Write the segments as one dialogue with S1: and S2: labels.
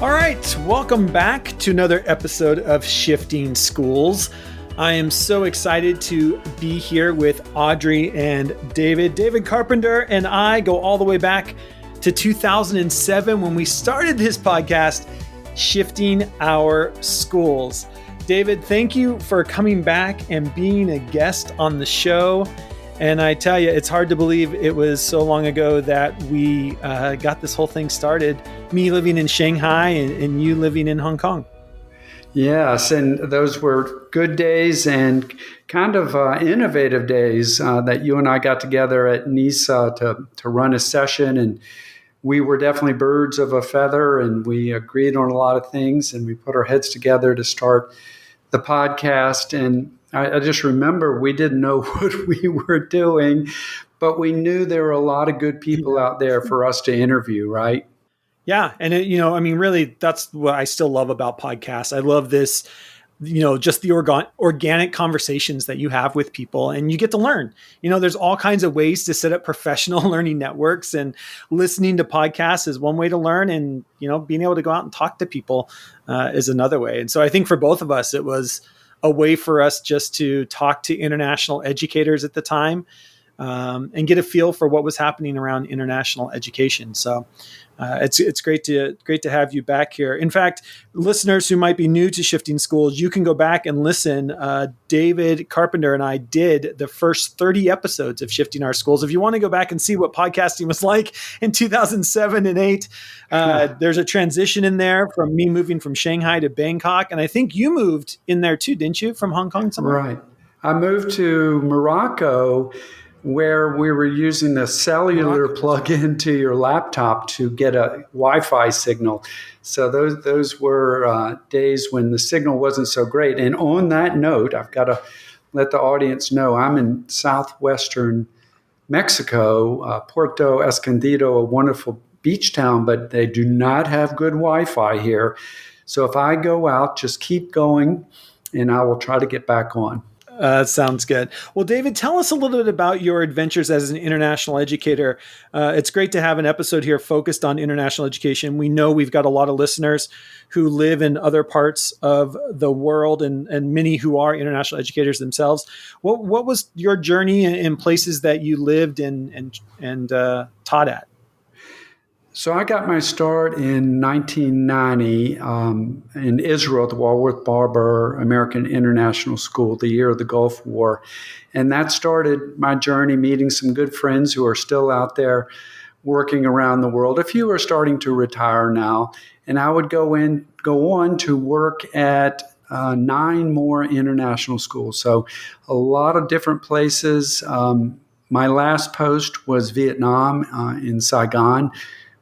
S1: All right, welcome back to another episode of Shifting Schools. I am so excited to be here with Audrey and David. David Carpenter and I go all the way back to 2007 when we started this podcast, Shifting Our Schools. David, thank you for coming back and being a guest on the show. And I tell you, it's hard to believe it was so long ago that we got this whole thing started, me living in Shanghai and you living in Hong Kong.
S2: Yes, and those were good days and kind of innovative days that you and I got together at NISA to run a session. And we were definitely birds of a feather, and we agreed on a lot of things, and we put our heads together to start the podcast. And I just remember we didn't know what we were doing, but we knew there were a lot of good people out there for us to interview, right?
S1: Yeah. And, really, that's what I still love about podcasts. I love this, just the organic conversations that you have with people and you get to learn. There's all kinds of ways to set up professional learning networks, and listening to podcasts is one way to learn. And, being able to go out and talk to people is another way. And so I think for both of us, it was a way for us just to talk to international educators at the time and get a feel for what was happening around international education. So it's great to have you back here. In fact, listeners who might be new to Shifting Schools, you can go back and listen. David Carpenter and I did the first 30 episodes of Shifting Our Schools. If you want to go back and see what podcasting was like in 2007 and 8, there's a transition in there from me moving from Shanghai to Bangkok. And I think you moved in there too, didn't you, from Hong Kong somewhere?
S2: Right. I moved to Morocco, where we were using the cellular plug into your laptop to get a Wi-Fi signal. So those were days when the signal wasn't so great. And on that note, I've got to let the audience know I'm in southwestern Mexico, Puerto Escondido, a wonderful beach town, but they do not have good Wi-Fi here. So if I go out, just keep going, and I will try to get back on.
S1: Sounds good. Well, David, tell us a little bit about your adventures as an international educator. It's great to have an episode here focused on international education. We know we've got a lot of listeners who live in other parts of the world, and many who are international educators themselves. What was your journey in places that you lived and taught at?
S2: So I got my start in 1990 in Israel at the Walworth Barber American International School, the year of the Gulf War. And that started my journey, meeting some good friends who are still out there working around the world. A few are starting to retire now. And I would go on to work at 9 more international schools. So a lot of different places. My last post was Vietnam in Saigon,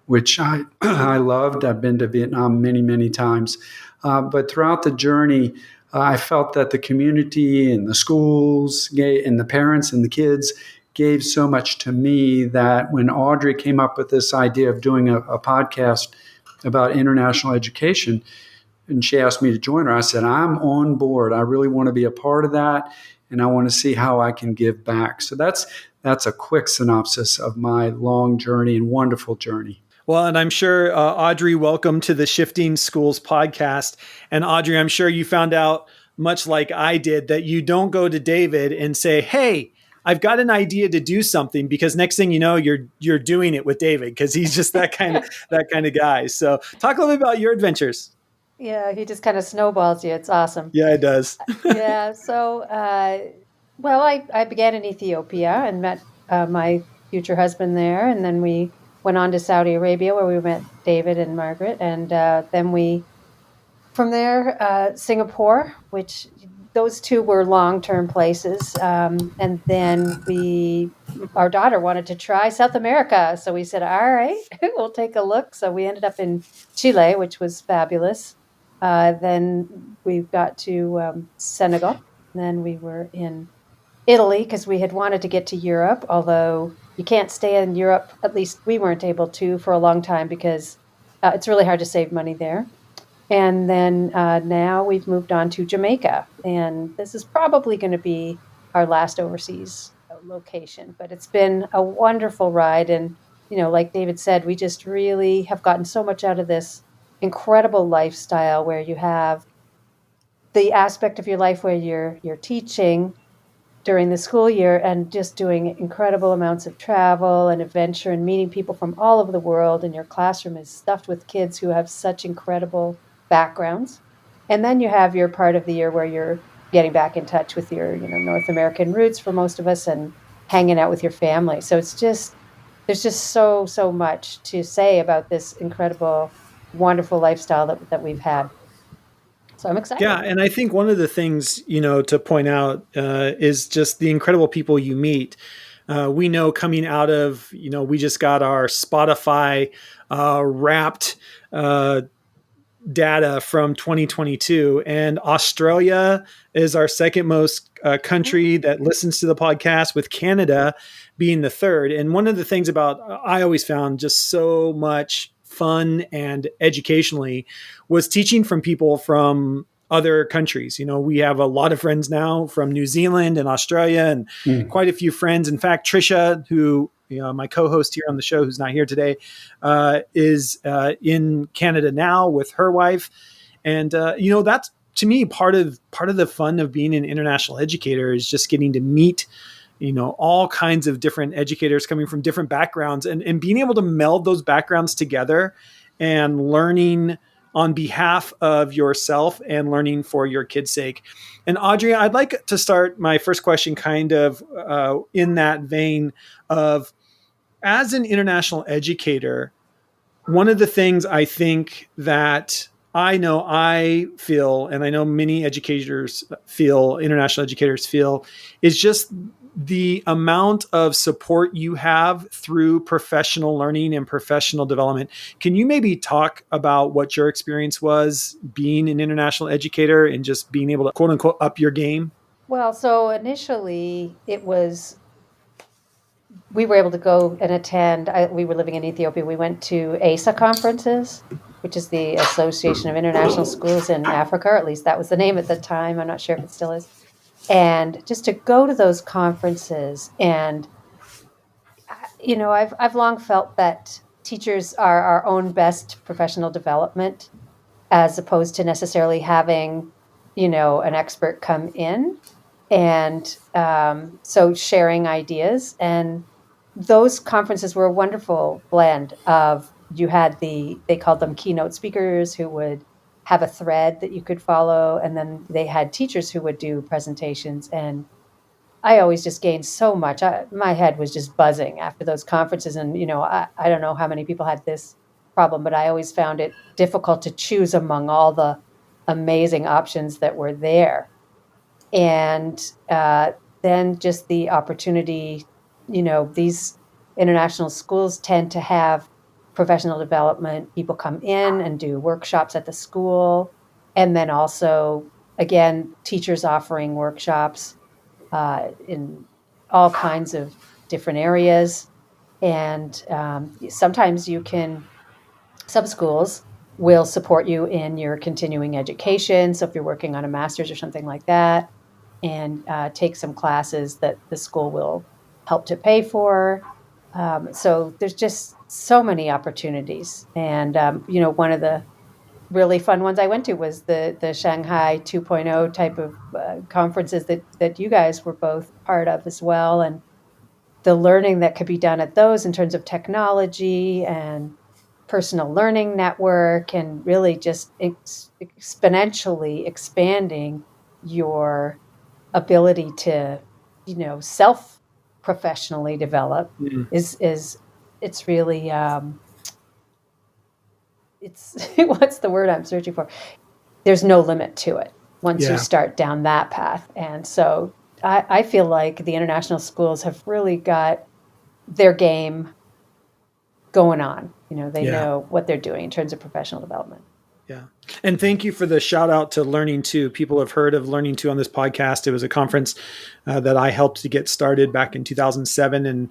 S2: which I loved. I've been to Vietnam many, many times. But throughout the journey, I felt that the community and the schools and the parents and the kids gave so much to me that when Audrey came up with this idea of doing a podcast about international education, and she asked me to join her, I said, I'm on board. I really want to be a part of that, and I want to see how I can give back. So that's a quick synopsis of my long journey and wonderful journey.
S1: Well, and I'm sure, Audrey, welcome to the Shifting Schools podcast. And Audrey, I'm sure you found out, much like I did, that you don't go to David and say, hey, I've got an idea to do something, because next thing you know, you're doing it with David, because he's just that kind of guy. So talk a little bit about your adventures.
S3: Yeah, he just kind of snowballs you. It's awesome.
S1: Yeah, it does.
S3: Yeah. So, I began in Ethiopia and met my future husband there. And then we went on to Saudi Arabia, where we met David and Margaret. And then from there, Singapore, which those two were long-term places. And then our daughter wanted to try South America. So we said, all right, we'll take a look. So we ended up in Chile, which was fabulous. Then we got to Senegal. Then we were in Italy because we had wanted to get to Europe, although you can't stay in Europe, at least we weren't able to, for a long time because it's really hard to save money there. And then now we've moved on to Jamaica, and this is probably going to be our last overseas location. But it's been a wonderful ride, and like David said, we just really have gotten so much out of this incredible lifestyle where you have the aspect of your life where you're teaching during the school year and just doing incredible amounts of travel and adventure and meeting people from all over the world. And your classroom is stuffed with kids who have such incredible backgrounds. And then you have your part of the year where you're getting back in touch with your, North American roots for most of us and hanging out with your family. So it's just, there's just so much to say about this incredible, wonderful lifestyle that we've had. So I'm
S1: Yeah,
S3: excited.
S1: and I think one of the things to point out is just the incredible people you meet. We know coming out of we just got our Spotify Wrapped data from 2022, and Australia is our second most country that listens to the podcast, with Canada being the third. And one of the things about I always found just so much fun and educationally was teaching from people from other countries. We have a lot of friends now from New Zealand and Australia, and
S2: Mm.
S1: quite a few friends. In fact, Trisha, who my co-host here on the show, who's not here today, is in Canada now with her wife, and that's, to me, part of the fun of being an international educator is just getting to meet all kinds of different educators coming from different backgrounds, and being able to meld those backgrounds together and learning on behalf of yourself and learning for your kids' sake. And Audrey, I'd like to start my first question kind of in that vein of, as an international educator, one of the things I think that I feel, and I know many educators feel, international educators feel, is just the amount of support you have through professional learning and professional development. Can you maybe talk about what your experience was being an international educator and just being able to, quote unquote, up your game?
S3: Well, so initially we were able to go and attend. We were living in Ethiopia. We went to ASA conferences, which is the Association of International Schools in Africa, or at least that was the name at the time. I'm not sure if it still is. And just to go to those conferences, and I've long felt that teachers are our own best professional development, as opposed to necessarily having, an expert come in. And so sharing ideas, and those conferences were a wonderful blend of, they called them keynote speakers who would have a thread that you could follow. And then they had teachers who would do presentations. And I always just gained so much. My head was just buzzing after those conferences. And, I don't know how many people had this problem, but I always found it difficult to choose among all the amazing options that were there. And then just the opportunity, these international schools tend to have professional development. People come in and do workshops at the school. And then also, again, teachers offering workshops in all kinds of different areas. And sometimes some schools will support you in your continuing education. So if you're working on a master's or something like that, and take some classes that the school will help to pay for. So there's just so many opportunities. And, one of the really fun ones I went to was the Shanghai 2.0 type of conferences that you guys were both part of as well. And the learning that could be done at those in terms of technology and personal learning network, and really just exponentially expanding your ability to, self professionally develop
S1: Mm.
S3: is it's really it's what's the word I'm searching for? There's no limit to it once you
S1: Yeah.
S3: start down that path. And so I feel like the international schools have really got their game going on. They
S1: Yeah.
S3: know what they're doing in terms of professional development.
S1: Yeah. And thank you for the shout out to Learning To. People have heard of Learning To on this podcast. It was a conference that I helped to get started back in 2007. And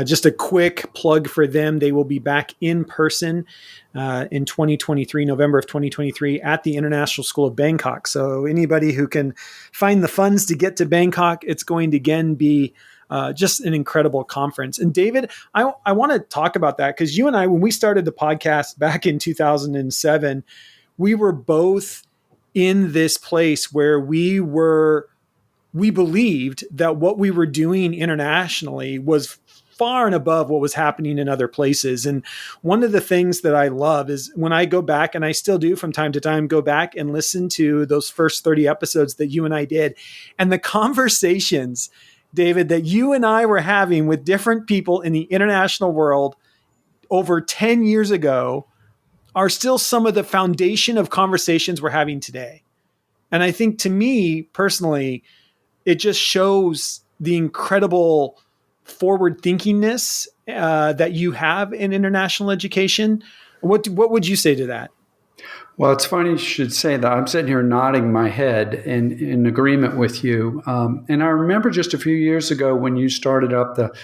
S1: just a quick plug for them. They will be back in person in 2023, November of 2023, at the International School of Bangkok. So anybody who can find the funds to get to Bangkok, it's going to again be just an incredible conference. And David, I want to talk about that because you and I, when we started the podcast back in 2007, we were both in this place where we believed that what we were doing internationally was far and above what was happening in other places. And one of the things that I love is when I go back, and I still do from time to time, go back and listen to those first 30 episodes that you and I did, and the conversations, David, that you and I were having with different people in the international world over 10 years ago are still some of the foundation of conversations we're having today. And I think, to me personally, it just shows the incredible forward thinkingness that you have in international education. What would you say to that?
S2: Well, it's funny you should say that. I'm sitting here nodding my head in agreement with you. And I remember just a few years ago when you started up the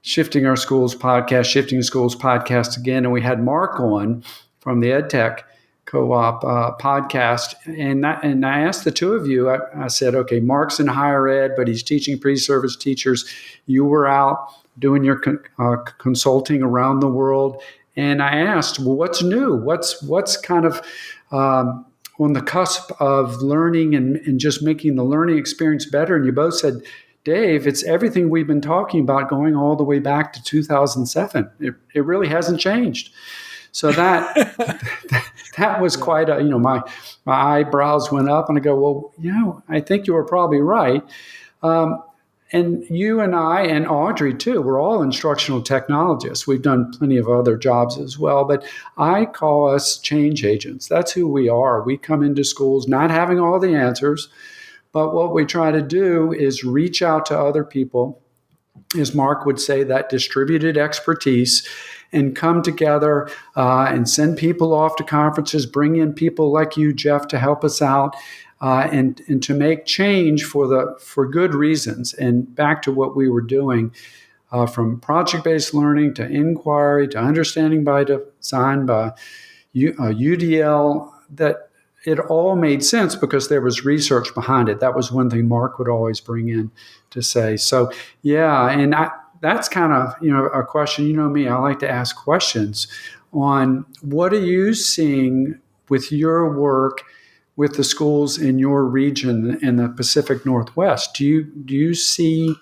S2: Shifting Schools podcast again, and we had Mark on from the EdTech Co-op podcast, and I asked the two of you. I said, okay, Mark's in higher ed, but he's teaching pre-service teachers. You were out doing your consulting around the world, and I asked, well, what's new? What's kind of on the cusp of learning and just making the learning experience better? And you both said, Dave, it's everything we've been talking about going all the way back to 2007. It really hasn't changed. So that was quite a, my eyebrows went up, and I go, well, I think you were probably right. And you and I and Audrey too, we're all instructional technologists. We've done plenty of other jobs as well, but I call us change agents. That's who we are. We come into schools not having all the answers, but what we try to do is reach out to other people, as Mark would say, that distributed expertise, and come together and send people off to conferences, bring in people like you, Jeff, to help us out, and to make change for good reasons. And back to what we were doing, from project-based learning to inquiry to understanding by design, by UDL, that it all made sense because there was research behind it. That was one thing Mark would always bring in to say. So, yeah, and that's kind of, a question, me, I like to ask questions on what are you seeing with your work with the schools in your region in the Pacific Northwest? Do you see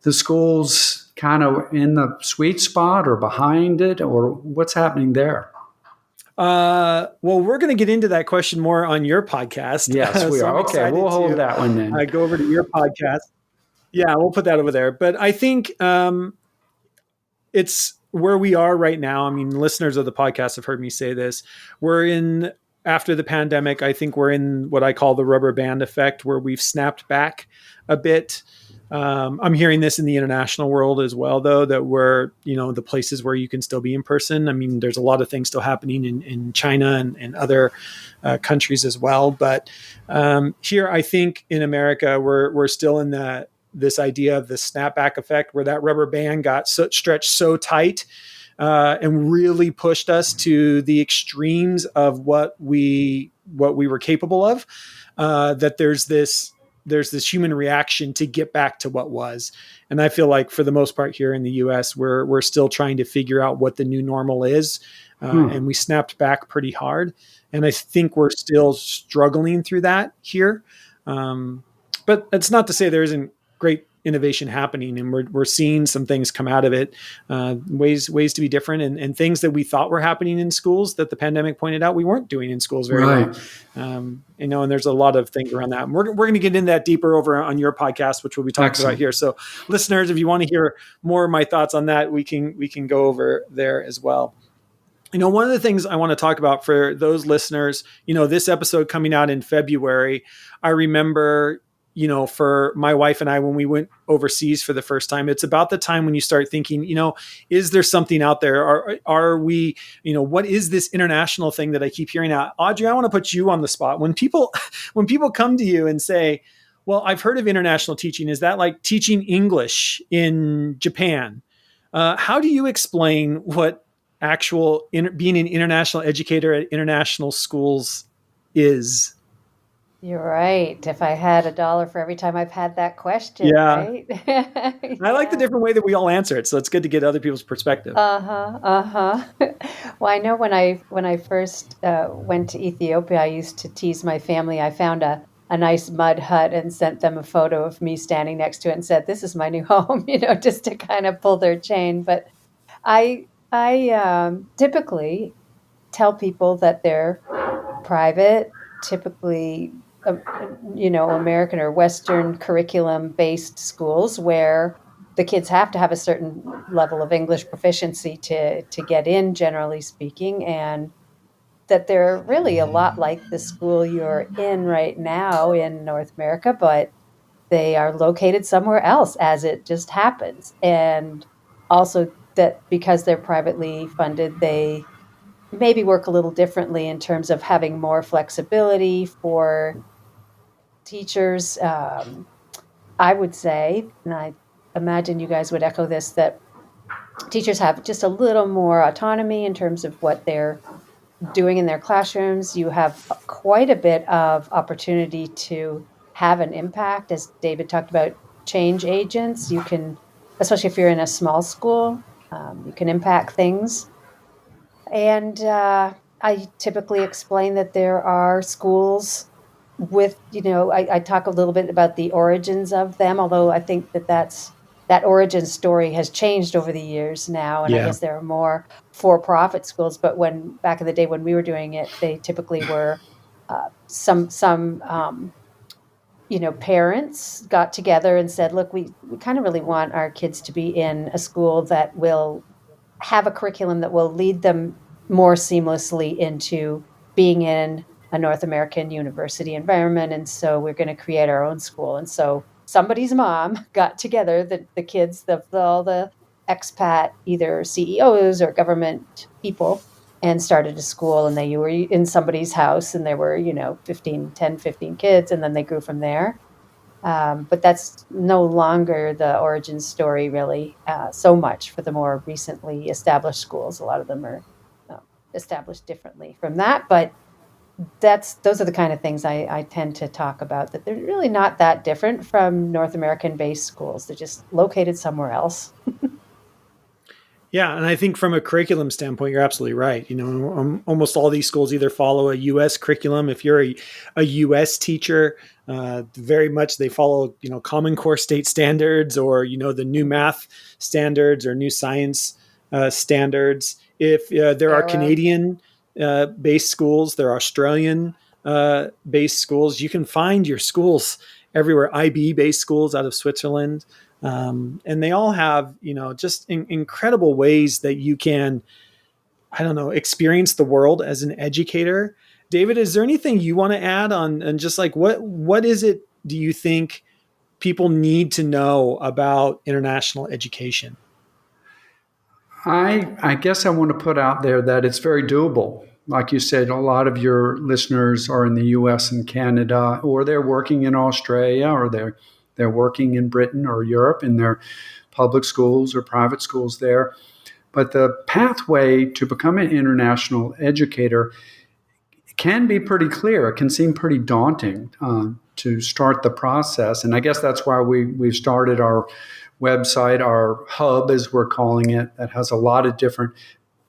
S2: the schools kind of in the sweet spot or behind it, or what's happening there?
S1: Well, we're going to get into that question more on your podcast.
S2: Yes, we are. Okay, we'll hold that one then.
S1: Go over to your podcast. Yeah, we'll put that over there. But I think it's where we are right now. I mean, listeners of the podcast have heard me say this. After the pandemic, I think we're in what I call the rubber band effect, where we've snapped back a bit. I'm hearing this in the international world as well, though, that we're, the places where you can still be in person. I mean, there's a lot of things still happening in China and other countries as well. But here, I think in America, we're still in this idea of the snapback effect, where that rubber band got stretched so tight and really pushed us to the extremes of what we were capable of, that there's this human reaction to get back to what was. And I feel like for the most part here in the US, we're still trying to figure out what the new normal is. And we snapped back pretty hard. And I think we're still struggling through that here. But it's not to say there isn't great innovation happening, and we're seeing some things come out of it, ways to be different, and things that we thought were happening in schools that the pandemic pointed out we weren't doing in schools very well. And there's a lot of things around that. And we're going to get into that deeper over on your podcast, which we'll be talking about here. So listeners, if you want to hear more of my thoughts on that, we can go over there as well. One of the things I want to talk about for those listeners, this episode coming out in February, I remember, for my wife and I, when we went overseas for the first time, it's about the time when you start thinking, is there something out there? Are we, what is this international thing that I keep hearing out? Audrey, I want to put you on the spot. When people come to you and say, well, I've heard of international teaching. Is that like teaching English in Japan? How do you explain what being an international educator at international schools is?
S3: You're right. If I had a dollar for every time I've had that question,
S1: Yeah.
S3: right?
S1: I like the
S3: Yeah.
S1: different way that we all answer it. So it's good to get other people's perspective.
S3: Uh-huh, uh-huh. Well, I know when I first went to Ethiopia, I used to tease my family. I found a nice mud hut and sent them a photo of me standing next to it and said, "This is my new home," just to kind of pull their chain. But I typically tell people that they're private, typically, American or Western curriculum based schools where the kids have to have a certain level of English proficiency to get in, generally speaking, and that they're really a lot like the school you're in right now in North America, but they are located somewhere else as it just happens. And also that because they're privately funded, they maybe work a little differently in terms of having more flexibility for teachers. I would say, and I imagine you guys would echo this, that teachers have just a little more autonomy in terms of what they're doing in their classrooms. You have quite a bit of opportunity to have an impact, as David talked about, change agents. You can, especially if you're in a small school, you can impact things. And I typically explain that there are schools with, I talk a little bit about the origins of them, although I think that origin story has changed over the years now. And I
S1: Yeah.
S3: guess there are more for profit schools. But when back in the day when we were doing it, they typically were some parents got together and said, look, we kind of really want our kids to be in a school that will have a curriculum that will lead them more seamlessly into being in a North American university environment. And so we're going to create our own school. And so somebody's mom got together the kids, all the expat, either CEOs or government people, and started a school. And they were in somebody's house and there were, 15 kids. And then they grew from there. But that's no longer the origin story, really, so much for the more recently established schools. A lot of them are established differently from that. But those are the kind of things I tend to talk about, that they're really not that different from North American based schools. They're just located somewhere else.
S1: Yeah, and I think from a curriculum standpoint, you're absolutely right. Almost all these schools either follow a U.S. curriculum. If you're a U.S. teacher, very much they follow Common Core state standards, or the new math standards or new science standards. If there are
S3: Era.
S1: Canadian based schools, there are Australian based schools. You can find your schools everywhere. IB based schools out of Switzerland. And they all have, just incredible ways that you can, I don't know, experience the world as an educator. David, is there anything you want to add on, and just like what is it do you think people need to know about international education?
S2: I guess I want to put out there that it's very doable. Like you said, a lot of your listeners are in the US and Canada, or they're working in Australia, or they're working in Britain or Europe in their public schools or private schools there. But the pathway to become an international educator can be pretty clear. It can seem pretty daunting to start the process. And I guess that's why we've started our website, our hub, as we're calling it, that has a lot of different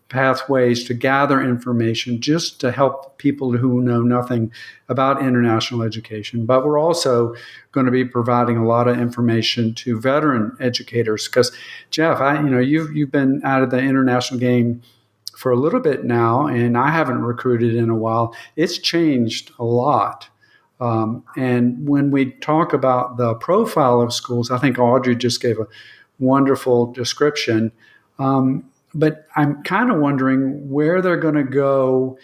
S2: pathways to gather information just to help people who know nothing about international education. But we're also going to be providing a lot of information to veteran educators because, Jeff, you've been out of the international game for a little bit now, and I haven't recruited in a while. It's changed a lot. And when we talk about the profile of schools, I think Audrey just gave a wonderful description. But I'm kind of wondering where they're going to go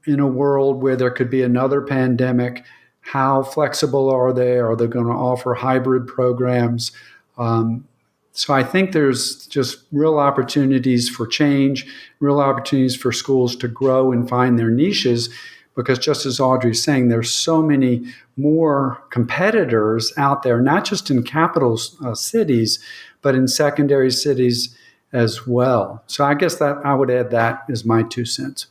S2: in a world where there could be another pandemic. How flexible are they? Are they going to offer hybrid programs? Um, so I think there's just real opportunities for change, real opportunities for schools to grow and find their niches, because just as Audrey's saying, there's so many more competitors out there, not just in capital cities, but in secondary cities as well. So I guess that I would add that as my 2 cents.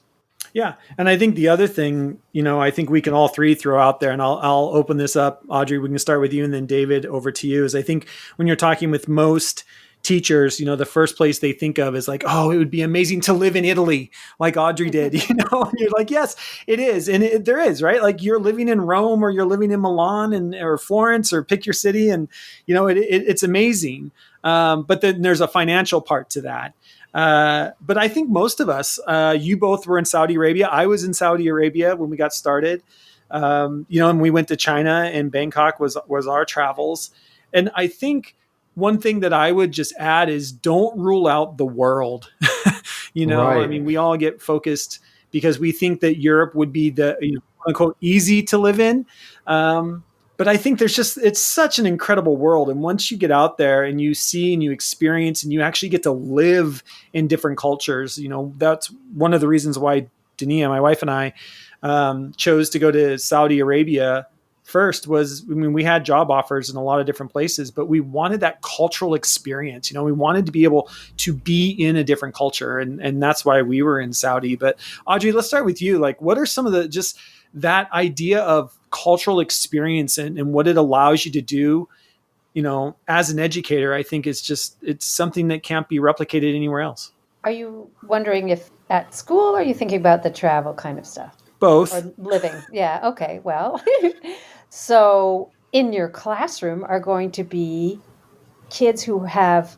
S1: Yeah, and I think the other thing, I think we can all three throw out there, and I'll open this up, Audrey. We can start with you, and then David, over to you. Is I think when you're talking with most teachers, the first place they think of is like, oh, it would be amazing to live in Italy, like Audrey did. And you're like, yes, it is, and there is, right? Like you're living in Rome, or you're living in Milan, or Florence, or pick your city, and it's amazing. But then there's a financial part to that. But I think most of us, you both were in Saudi Arabia. I was in Saudi Arabia when we got started. And we went to China, and Bangkok was our travels. And I think one thing that I would just add is don't rule out the world. I
S2: Right.
S1: mean, we all get focused because we think that Europe would be the quote unquote easy to live in. But I think it's such an incredible world. And once you get out there and you see and you experience and you actually get to live in different cultures, that's one of the reasons why Dania, my wife, and I chose to go to Saudi Arabia first. We had job offers in a lot of different places, but we wanted that cultural experience. We wanted to be able to be in a different culture. And that's why we were in Saudi. But Audrey, let's start with you. Like, what are some of just that idea of cultural experience and what it allows you to do, as an educator? I think it's something that can't be replicated anywhere else.
S3: Are you wondering if at school, or are you thinking about the travel kind of stuff?
S1: Both.
S3: Or living? Yeah, okay. Well, so in your classroom are going to be kids who have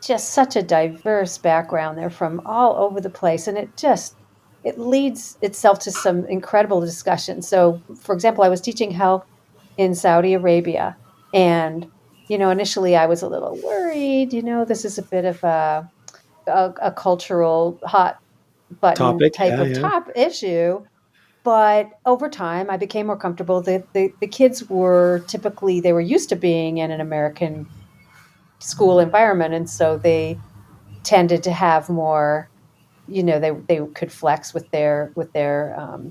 S3: just such a diverse background. They're from all over the place, and it leads itself to some incredible discussion. So, for example, I was teaching health in Saudi Arabia, and initially I was a little worried. This is a bit of a cultural hot button
S1: Topic.
S3: type
S1: Yeah.
S3: of
S1: Yeah.
S3: top issue. But over time, I became more comfortable. The kids were typically, they were used to being in an American school environment, and so they tended to have more, they could flex with their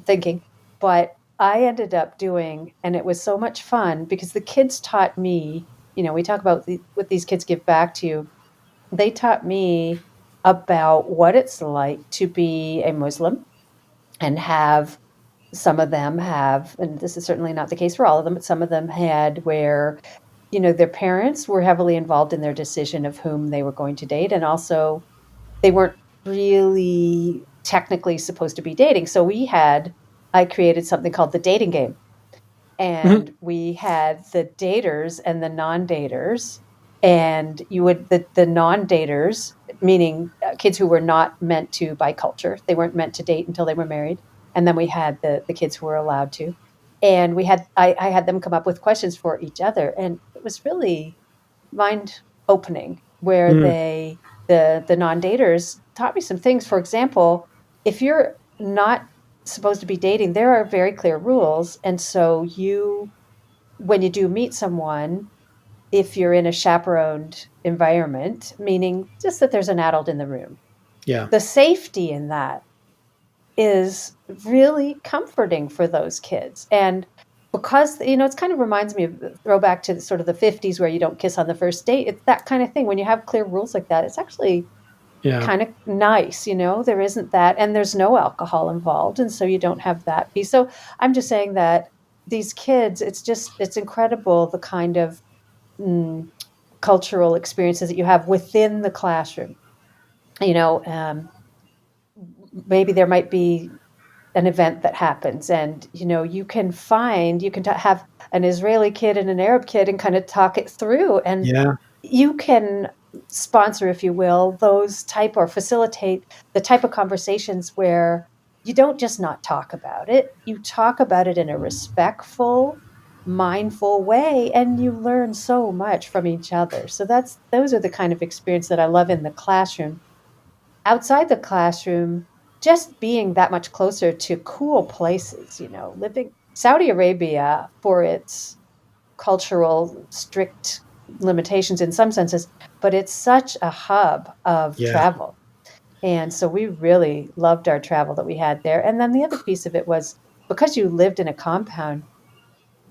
S3: thinking. But I ended up doing, and it was so much fun because the kids taught me. We talk about what these kids give back to you. They taught me about what it's like to be a Muslim and have some of them have, and this is certainly not the case for all of them, but some of them had where, their parents were heavily involved in their decision of whom they were going to date. And also, they weren't really technically supposed to be dating. So I created something called the dating game.
S1: Mhm.
S3: And we had the daters and the non-daters. And the non-daters, meaning kids who were not meant to by culture, they weren't meant to date until they were married. And then we had the kids who were allowed to. And I had them come up with questions for each other. And it was really mind opening where
S1: Mm.
S3: the non-daters taught me some things. For example, if you're not supposed to be dating, there are very clear rules. And so when you do meet someone, if you're in a chaperoned environment, meaning just that there's an adult in the room,
S1: Yeah.
S3: the safety in that is really comforting for those kids. And because, it kind of reminds me of throwback to sort of the 50s where you don't kiss on the first date. It's that kind of thing. When you have clear rules like that, it's actually
S1: Yeah.
S3: kind of nice. There isn't that, and there's no alcohol involved. And so you don't have that piece. So I'm just saying that these kids, it's incredible the kind of mm, cultural experiences that you have within the classroom. You know, um, Maybe there might be an event that happens, and you can have an Israeli kid and an Arab kid and kind of talk it through, and
S1: Yeah.
S3: you can sponsor, if you will, those type or facilitate the type of conversations where you don't just not talk about it, you talk about it in a respectful, mindful way, and you learn so much from each other. So those are the kind of experience that I love in the classroom. Outside the classroom, just being that much closer to cool places, living Saudi Arabia for its cultural strict limitations in some senses, but it's such a hub of
S1: Yeah.
S3: travel. And so we really loved our travel that we had there. And then the other piece of it was because you lived in a compound,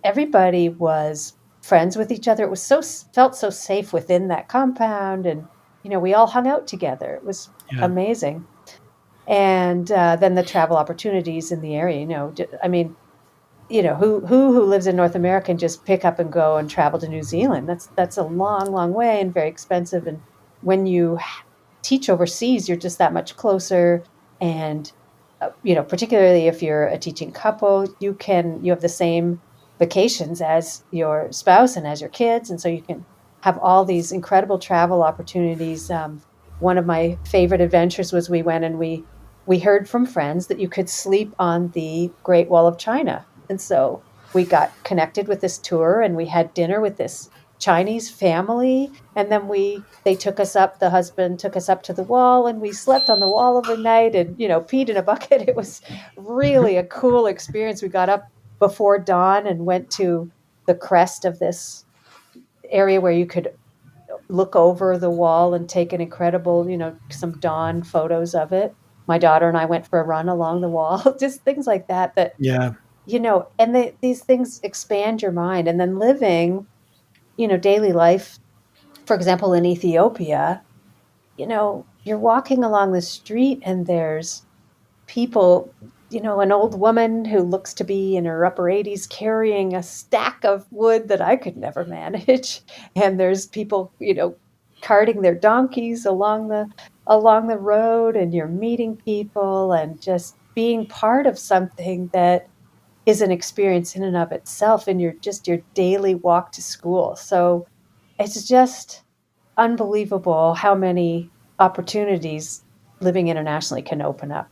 S3: everybody was friends with each other. It was felt so safe within that compound, and we all hung out together. It was
S1: Yeah.
S3: amazing. And then the travel opportunities in the area. I mean, who lives in North America can just pick up and go and travel to New Zealand? That's a long, long way and very expensive. And when you teach overseas, you're just that much closer. And particularly if you're a teaching couple, you have the same vacations as your spouse and as your kids, and so you can have all these incredible travel opportunities. One of my favorite adventures was we went and we heard from friends that you could sleep on the Great Wall of China, and so we got connected with this tour and we had dinner with this Chinese family, and then they took us up. The husband took us up to the wall, and we slept on the wall overnight, and peed in a bucket. It was really a cool experience. We got up before dawn and went to the crest of this area where you could look over the wall and take an incredible, some dawn photos of it. My daughter and I went for a run along the wall, just things like that.
S1: Yeah.
S3: And these things expand your mind. And then living, daily life, for example, in Ethiopia, you're walking along the street and there's people, an old woman who looks to be in her upper 80s carrying a stack of wood that I could never manage. And there's people, carting their donkeys along the road, and you're meeting people and just being part of something that is an experience in and of itself in your daily walk to school. So it's just unbelievable how many opportunities living internationally can open up.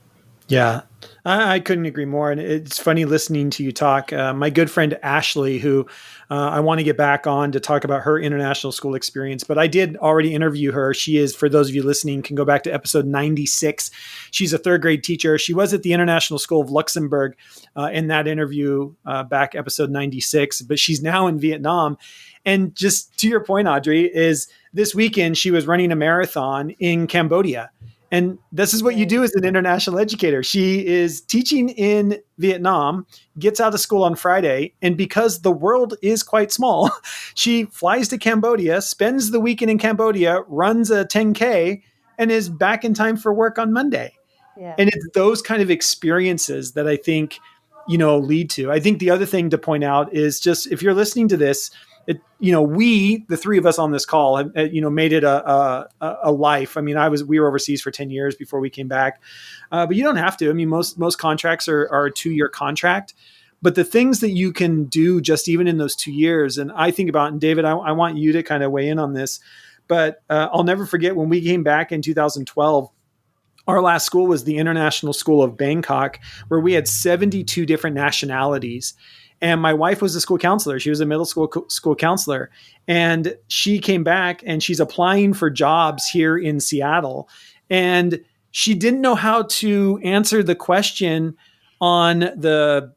S1: Yeah, I couldn't agree more. And it's funny listening to you talk. My good friend Ashley, who I want to get back on to talk about her international school experience, but I did already interview her. She is, for those of you listening, can go back to episode 96. She's a third grade teacher. She was at the International School of Luxembourg in that interview back episode 96, but she's now in Vietnam. And just to your point, Audrey, is this weekend she was running a marathon in Cambodia. And this is what you do as an international educator. She is teaching in Vietnam, gets out of school on Friday, and because the world is quite small, she flies to Cambodia, spends the weekend in Cambodia, runs a 10K, and is back in time for work on Monday.
S3: Yeah.
S1: And it's those kind of experiences that I think, lead to. I think the other thing to point out is just if you're listening to this, we, the three of us on this call, have, made it a life. I mean, we were overseas for 10 years before we came back, but you don't have to. I mean, most contracts are a 2-year contract, but the things that you can do just even in those 2 years, and I think about, and David, I want you to kind of weigh in on this, but I'll never forget when we came back in 2012. Our last school was the International School of Bangkok, where we had 72 different nationalities. And my wife was a school counselor. She was a middle school counselor. And she came back and she's applying for jobs here in Seattle. And she didn't know how to answer the question on the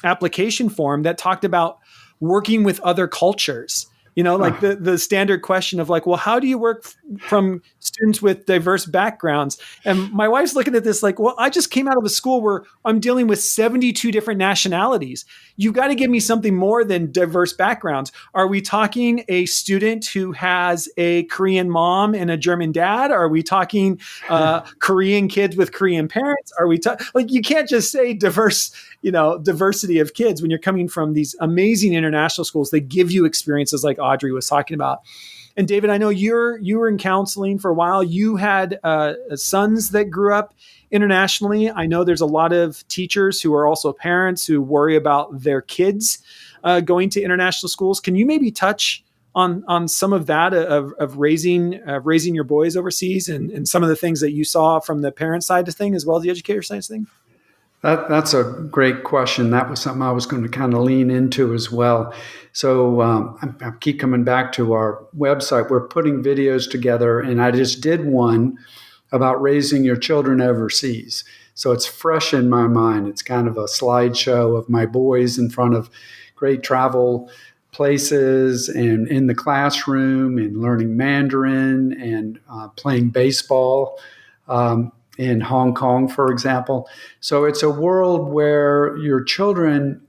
S1: application form that talked about working with other cultures. Like the standard question of like, well, how do you work from students with diverse backgrounds? And my wife's looking at this like, well, I just came out of a school where I'm dealing with 72 different nationalities. You've got to give me something more than diverse backgrounds. Are we talking a student who has a Korean mom and a German dad? Are we talking Korean kids with Korean parents? Are we like, you can't just say diversity of kids when you're coming from these amazing international schools. They give you experiences like Audrey was talking about. And David, I know you were in counseling for a while. You had sons that grew up internationally. I know there's a lot of teachers who are also parents who worry about their kids going to international schools. Can you maybe touch on some of that of raising your boys overseas and some of the things that you saw from the parent side of thing as well as the educator side of thing?
S2: That's a great question. That was something I was going to kind of lean into as well. So I keep coming back to our website. We're putting videos together, and I just did one about raising your children overseas. So it's fresh in my mind. It's kind of a slideshow of my boys in front of great travel places and in the classroom and learning Mandarin and playing baseball. In Hong Kong, for example. So it's a world where your children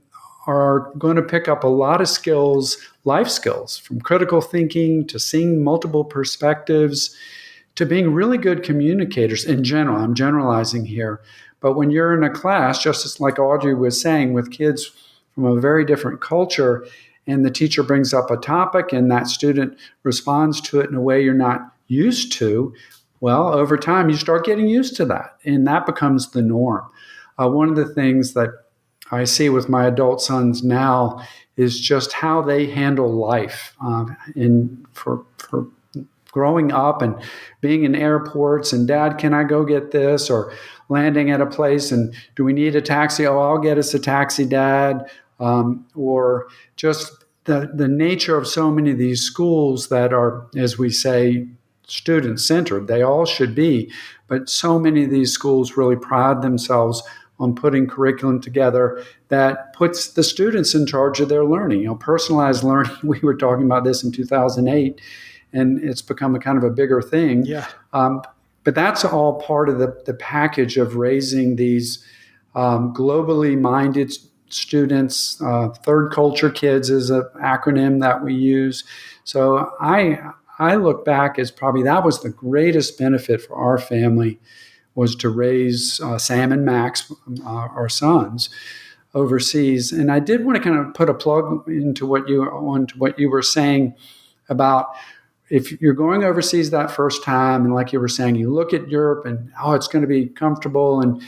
S2: are going to pick up a lot of skills, life skills, from critical thinking to seeing multiple perspectives to being really good communicators in general. I'm generalizing here. But when you're in a class, just as like Audrey was saying, with kids from a very different culture, and the teacher brings up a topic and that student responds to it in a way you're not used to, well, over time, you start getting used to that, and that becomes the norm. One of the things that I see with my adult sons now is just how they handle life. For growing up and being in airports and, Dad, can I go get this? Or landing at a place and, do we need a taxi? Oh, I'll get us a taxi, Dad. Or just the nature of so many of these schools that are, as we say, student centered. They all should be, but so many of these schools really pride themselves on putting curriculum together that puts the students in charge of their learning. Personalized learning, we were talking about this in 2008, and it's become a kind of a bigger thing.
S1: Yeah.
S2: But that's all part of the package of raising these globally minded students. Third culture kids is an acronym that we use. So I look back as probably that was the greatest benefit for our family, was to raise Sam and Max, our sons, overseas. And I did want to kind of put a plug into what you were saying about, if you're going overseas that first time, and like you were saying, you look at Europe and, oh, it's going to be comfortable. And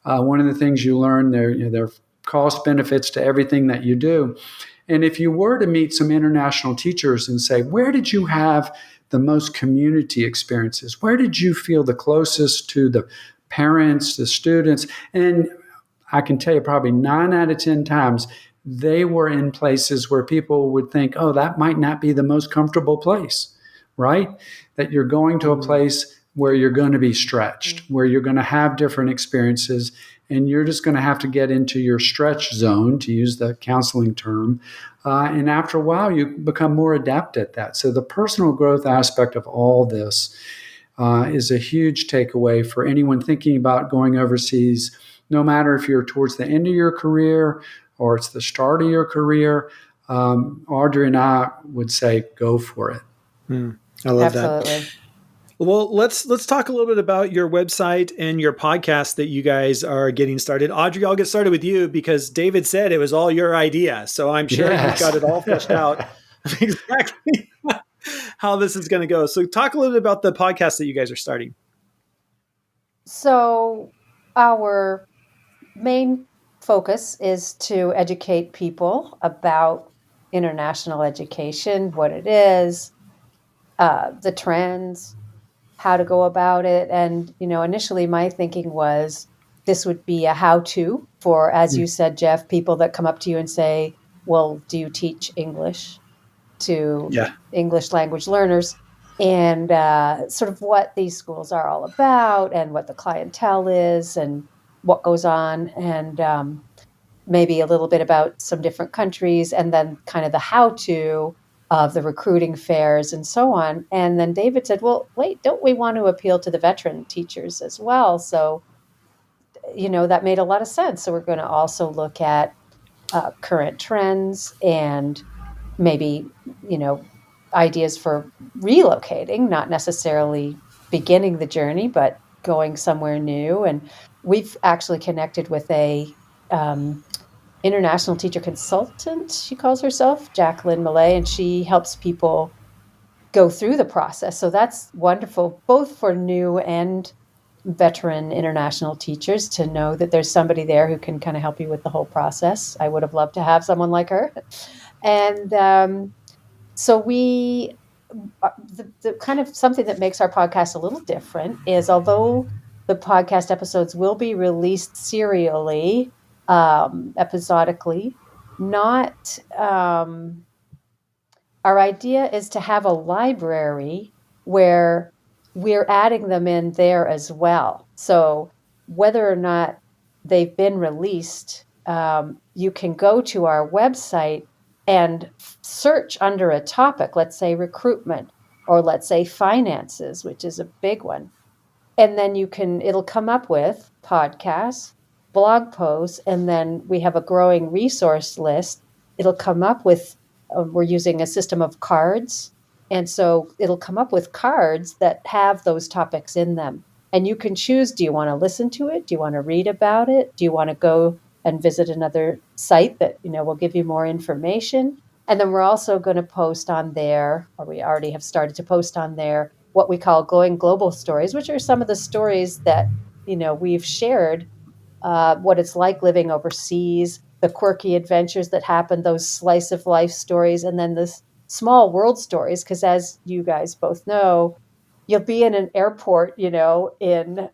S2: one of the things you learn there are cost benefits to everything that you do. And if you were to meet some international teachers and say, where did you have the most community experiences? Where did you feel the closest to the parents, the students? And I can tell you probably 9 out of 10 times, they were in places where people would think, oh, that might not be the most comfortable place, right? That you're going to a place where you're going to be stretched, where you're going to have different experiences, and you're just going to have to get into your stretch zone, to use the counseling term. And after a while, you become more adept at that. So the personal growth aspect of all this is a huge takeaway for anyone thinking about going overseas, no matter if you're towards the end of your career or it's the start of your career. Audrey and I would say, go for it.
S1: I love
S3: Absolutely.
S1: that. Well, let's talk a little bit about your website and your podcast that you guys are getting started. Audrey, I'll get started with you because David said it was all your idea. So I'm sure you've got it all fleshed out exactly how this is going to go. So talk a little bit about the podcast that you guys are starting.
S3: So our main focus is to educate people about international education, what it is, the trends, how to go about it. And, initially my thinking was this would be a how-to for, as you said, Jeff, people that come up to you and say, well, do you teach English to English language learners? And sort of what these schools are all about and what the clientele is and what goes on. And maybe a little bit about some different countries, and then kind of the how-to of the recruiting fairs and so on. And then David said, well, wait, don't we want to appeal to the veteran teachers as well? So, that made a lot of sense. So we're going to also look at current trends and maybe, ideas for relocating, not necessarily beginning the journey, but going somewhere new. And we've actually connected with a international teacher consultant, she calls herself, Jacqueline Millay, and she helps people go through the process. So that's wonderful, both for new and veteran international teachers, to know that there's somebody there who can kind of help you with the whole process. I would have loved to have someone like her. And so we, the kind of something that makes our podcast a little different is, although the podcast episodes will be released serially, episodically, not our idea is to have a library where we're adding them in there as well. So whether or not they've been released, you can go to our website and search under a topic, let's say recruitment, or let's say finances, which is a big one. And then it'll come up with podcasts, blog posts, and then we have a growing resource list. It'll come up with, we're using a system of cards And so it'll come up with cards that have those topics in them. And you can choose, do you want to listen to it? Do you want to read about it? Do you want to go and visit another site that, will give you more information? And then we're also going to post on there, or we already have started to post on there, what we call going global stories, which are some of the stories that, we've shared, what it's like living overseas, the quirky adventures that happen, those slice of life stories, and then the small world stories. Because as you guys both know, you'll be in an airport, in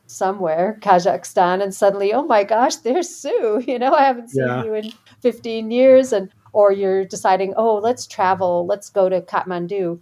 S3: somewhere, Kazakhstan, and suddenly, oh my gosh, there's Sue. I haven't seen
S1: Yeah.
S3: you in 15 years. And or you're deciding, oh, let's travel, let's go to Kathmandu.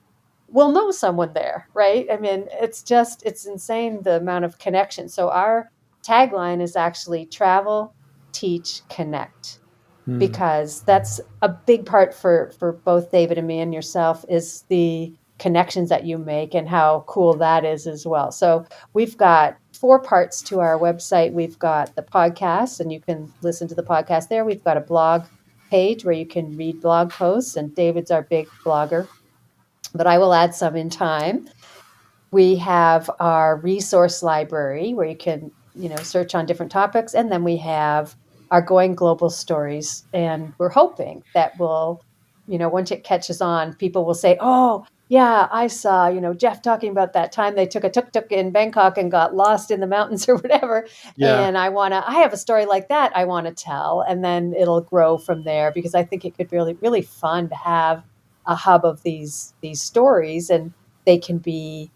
S3: We'll know someone there, right? I mean, it's insane the amount of connection. So our tagline is actually travel, teach, connect,
S1: Hmm.
S3: because that's a big part for both David and me and yourself, is the connections that you make and how cool that is as well. So we've got 4 parts to our website. We've got the podcast, and you can listen to the podcast there. We've got a blog page where you can read blog posts, and David's our big blogger, but I will add some in time. We have our resource library where you can, search on different topics. And then we have our going global stories. And we're hoping that will, once it catches on, people will say, oh, yeah, I saw, Jeff talking about that time they took a tuk-tuk in Bangkok and got lost in the mountains or whatever.
S1: Yeah.
S3: And I have a story like that I want to tell. And then it'll grow from there, because I think it could be really, really fun to have a hub of these stories, and they can be,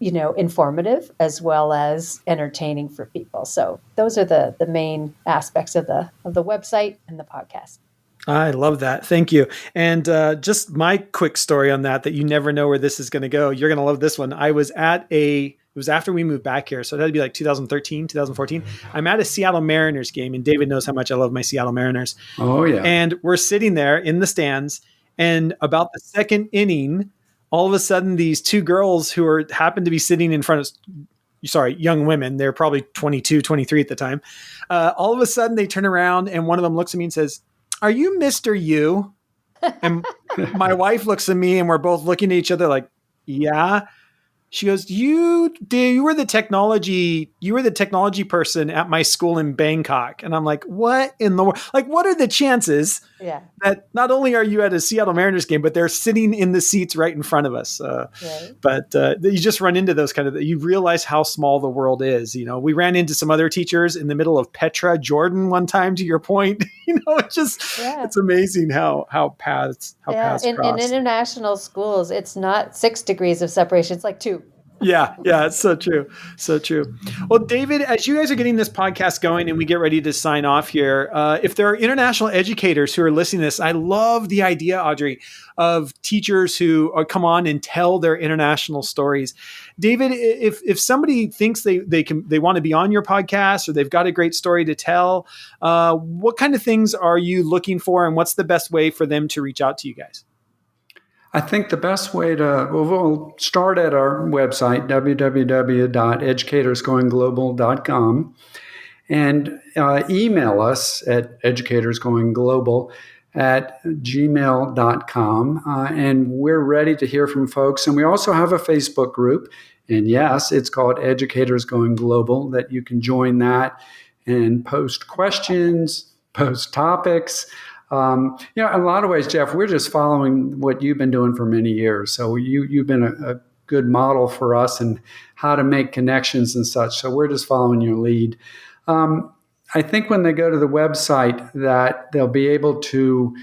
S3: informative as well as entertaining for people. So those are the main aspects of the website and the podcast.
S1: I love that. Thank you. And just my quick story on that you never know where this is going to go. You're going to love this one. I was it was after we moved back here. So it had to be like 2013, 2014. I'm at a Seattle Mariners game, and David knows how much I love my Seattle Mariners.
S2: Oh, yeah.
S1: And we're sitting there in the stands, and about the second inning, all of a sudden these 2 girls who happened to be sitting in front of, young women, they're probably 22, 23 at the time. All of a sudden they turn around, and one of them looks at me and says, "Are you Mr. You?" And my wife looks at me, and we're both looking at each other like, "Yeah." She goes, you were the technology person at my school in Bangkok." And I'm like, what in the world? Like, what are the chances that not only are you at a Seattle Mariners game, but they're sitting in the seats right in front of us?
S3: Right.
S1: But you just run into those you realize how small the world is. We ran into some other teachers in the middle of Petra, Jordan one time, to your point. It's amazing how paths cross.
S3: In international schools, it's not 6 degrees of separation. It's like 2.
S1: Yeah, it's so true. So true. Well, David, as you guys are getting this podcast going and we get ready to sign off here, if there are international educators who are listening to this, I love the idea, Audrey, of teachers who come on and tell their international stories. David, if somebody thinks they want to be on your podcast, or they've got a great story to tell, what kind of things are you looking for, and what's the best way for them to reach out to you guys?
S2: I think the best way we'll start at our website, www.educatorsgoingglobal.com, and email us at educatorsgoingglobal@gmail.com. And we're ready to hear from folks. And we also have a Facebook group. And yes, it's called Educators Going Global, that you can join that and post questions, post topics. In a lot of ways, Jeff, we're just following what you've been doing for many years. So you've been a good model for us and how to make connections and such. So we're just following your lead. I think when they go to the website, that they'll be able to,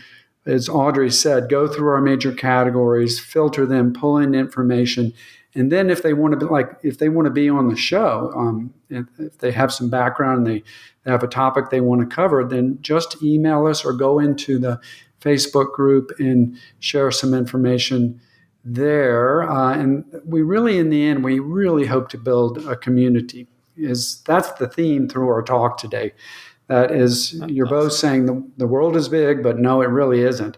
S2: as Audrey said, go through our major categories, filter them, pull in information. And then if they want to be on the show, if they have some background and they have a topic they want to cover, then just email us or go into the Facebook group and share some information there. And we really, in the end, we really hope to build a community. That's the theme through our talk today. That is, you're both saying the world is big, but no, it really isn't.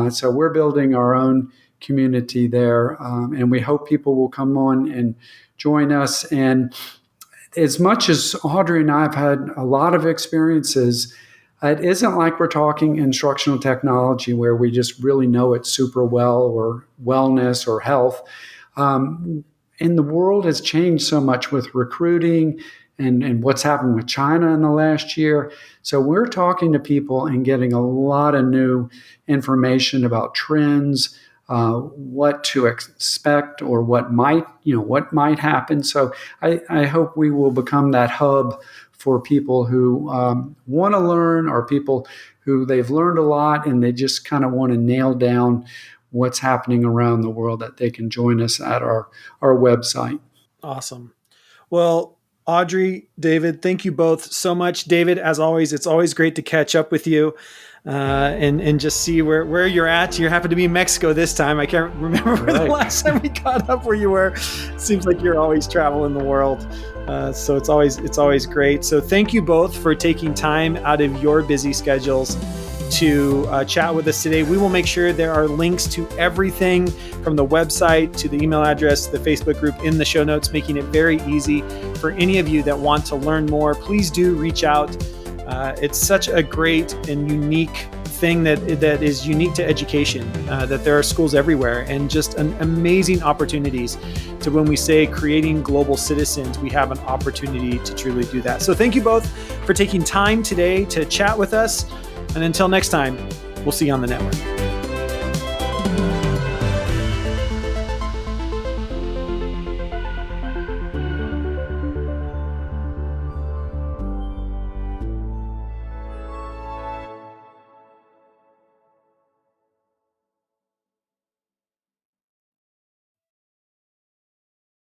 S2: So we're building our own community there, and we hope people will come on and join us. And as much as Audrey and I have had a lot of experiences, It isn't like we're talking instructional technology where we just really know it super well, or wellness or health. And the world has changed so much with recruiting and what's happened with China in the last year. So we're talking to people and getting a lot of new information about trends, what to expect, or what might happen. So I hope we will become that hub for people who want to learn, or people who they've learned a lot and they just kind of want to nail down what's happening around the world, that they can join us at our website.
S1: Awesome. Well, Audrey, David, thank you both so much. David, as always, it's always great to catch up with you and just see where you're at. You happen to be in Mexico this time. I can't remember the last time we caught up where you were. It seems like you're always traveling the world. So it's always great. So thank you both for taking time out of your busy schedules to chat with us today. We will make sure there are links to everything from the website to the email address, the Facebook group in the show notes, making it very easy for any of you that want to learn more. Please do reach out. It's such a great and unique thing that is unique to education, that there are schools everywhere, and just amazing opportunities to, when we say creating global citizens, we have an opportunity to truly do that. So thank you both for taking time today to chat with us. And until next time, we'll see you on the network.